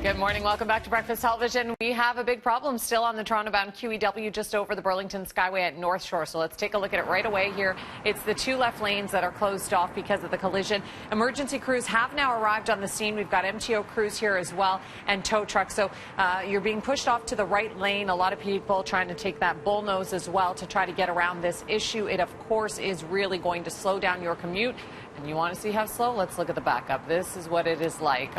Good morning. Welcome back to Breakfast Television. We have a big problem still on the Toronto-bound QEW just over the Burlington Skyway at North Shore. So let's take a look at it right away here. It's the two left lanes that are closed off because of the collision. Emergency crews have now arrived on the scene. We've got MTO crews here as well and tow trucks. So you're being pushed off to the right lane. A lot of people trying to take that bullnose as well to try to get around this issue. It, of course, is really going to slow down your commute. And you want to see how slow? Let's look at the backup. This is what it is like.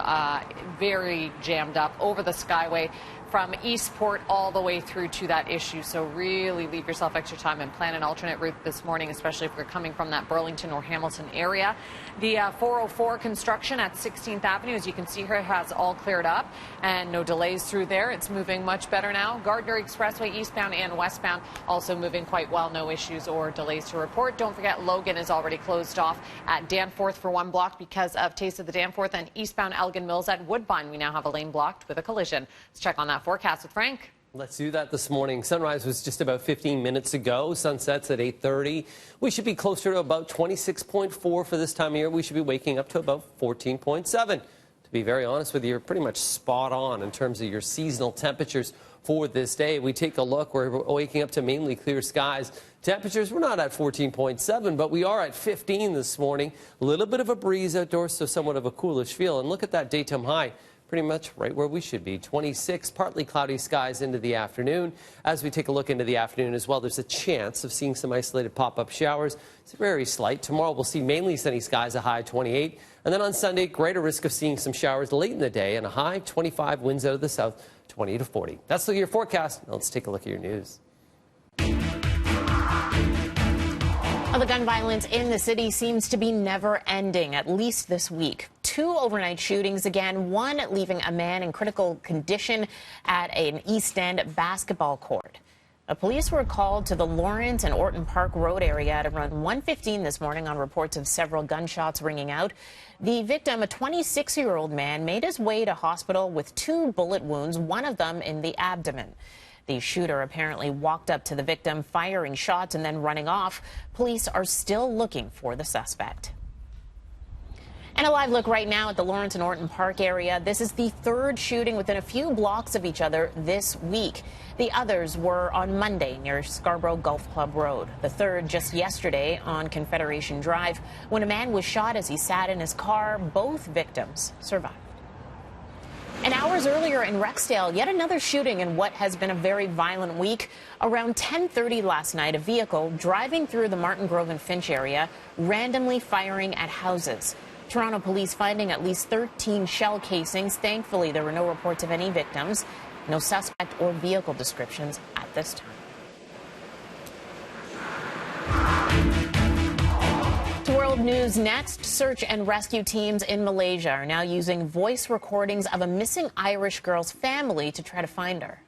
Very jammed up over the Skyway from Eastport all the way through to that issue. So really leave yourself extra time and plan an alternate route this morning, especially if you're coming from that Burlington or Hamilton area. The 404 construction at 16th Avenue, as you can see here, has all cleared up and no delays through there. It's moving much better now. Gardner Expressway eastbound and westbound also moving quite well. No issues or delays to report. Don't forget Logan is already closed off at Danforth for one block because of Taste of the Danforth, and eastbound Elgin Mills at Woodbine. We now have a lane blocked with a collision. Let's check on that forecast with Frank. Let's do that this morning. Sunrise was just about 15 minutes ago. Sunset's at 8:30. We should be closer to about 26.4 for this time of year. We should be waking up to about 14.7. To be very honest with you, you're pretty much spot on in terms of your seasonal temperatures for this day. We take a look. We're waking up to mainly clear skies. Temperatures, we're not at 14.7, but we are at 15 this morning. A little bit of a breeze outdoors, so somewhat of a coolish feel. And look at that daytime high. Pretty much right where we should be. 26, partly cloudy skies into the afternoon. As we take a look into the afternoon as well, there's a chance of seeing some isolated pop-up showers. It's very slight. Tomorrow we'll see mainly sunny skies, a high 28. And then on Sunday, greater risk of seeing some showers late in the day and a high 25, winds out of the south, 20 to 40. That's your forecast. Now let's take a look at your news. Well, the gun violence in the city seems to be never ending, at least this week. 2 overnight shootings again, one leaving a man in critical condition at an East End basketball court. Police were called to the Lawrence and Orton Park Road area at around 1:15 this morning on reports of several gunshots ringing out. The victim, a 26-year-old man, made his way to hospital with 2 bullet wounds, one of them in the abdomen. The shooter apparently walked up to the victim, firing shots and then running off. Police are still looking for the suspect. And a live look right now at the Lawrence and Orton Park area. This is the 3rd shooting within a few blocks of each other this week. The others were on Monday near Scarborough Golf Club Road. The 3rd just yesterday on Confederation Drive when a man was shot as he sat in his car. Both victims survived. And hours earlier in Rexdale, yet another shooting in what has been a very violent week. Around 10:30 last night, a vehicle driving through the Martin Grove and Finch area randomly firing at houses. Toronto police finding at least 13 shell casings. Thankfully, there were no reports of any victims. No suspect or vehicle descriptions at this time. To world news next, search and rescue teams in Malaysia are now using voice recordings of a missing Irish girl's family to try to find her.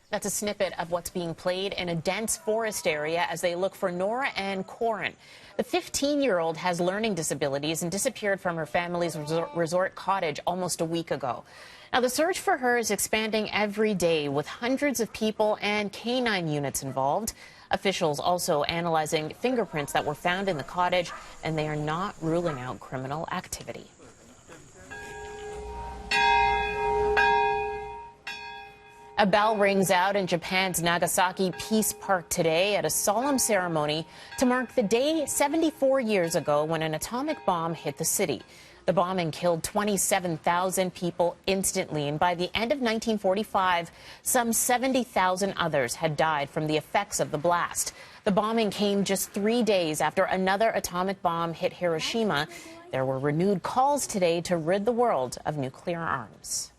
That's a snippet of what's being played in a dense forest area as they look for Nora Ann Corin. The 15-year-old has learning disabilities and disappeared from her family's resort cottage almost a week ago. Now, the search for her is expanding every day with hundreds of people and canine units involved. Officials also analyzing fingerprints that were found in the cottage, and they are not ruling out criminal activity. A bell rings out in Japan's Nagasaki Peace Park today at a solemn ceremony to mark the day 74 years ago when an atomic bomb hit the city. The bombing killed 27,000 people instantly, and by the end of 1945, some 70,000 others had died from the effects of the blast. The bombing came just 3 days after another atomic bomb hit Hiroshima. There were renewed calls today to rid the world of nuclear arms.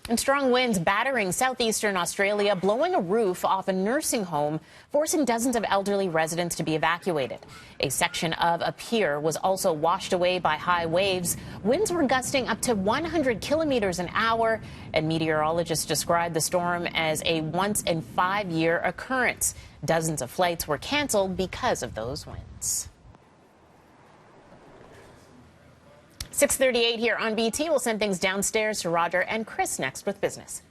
And strong winds battering southeastern Australia, blowing a roof off a nursing home, forcing dozens of elderly residents to be evacuated. A section of a pier was also washed away by high waves. Winds were gusting up to 100 kilometers an hour, and meteorologists described the storm as a once-in-5-year occurrence. Dozens of flights were canceled because of those winds. 6:38 here on BT. We'll send things downstairs to Roger and Chris next with business.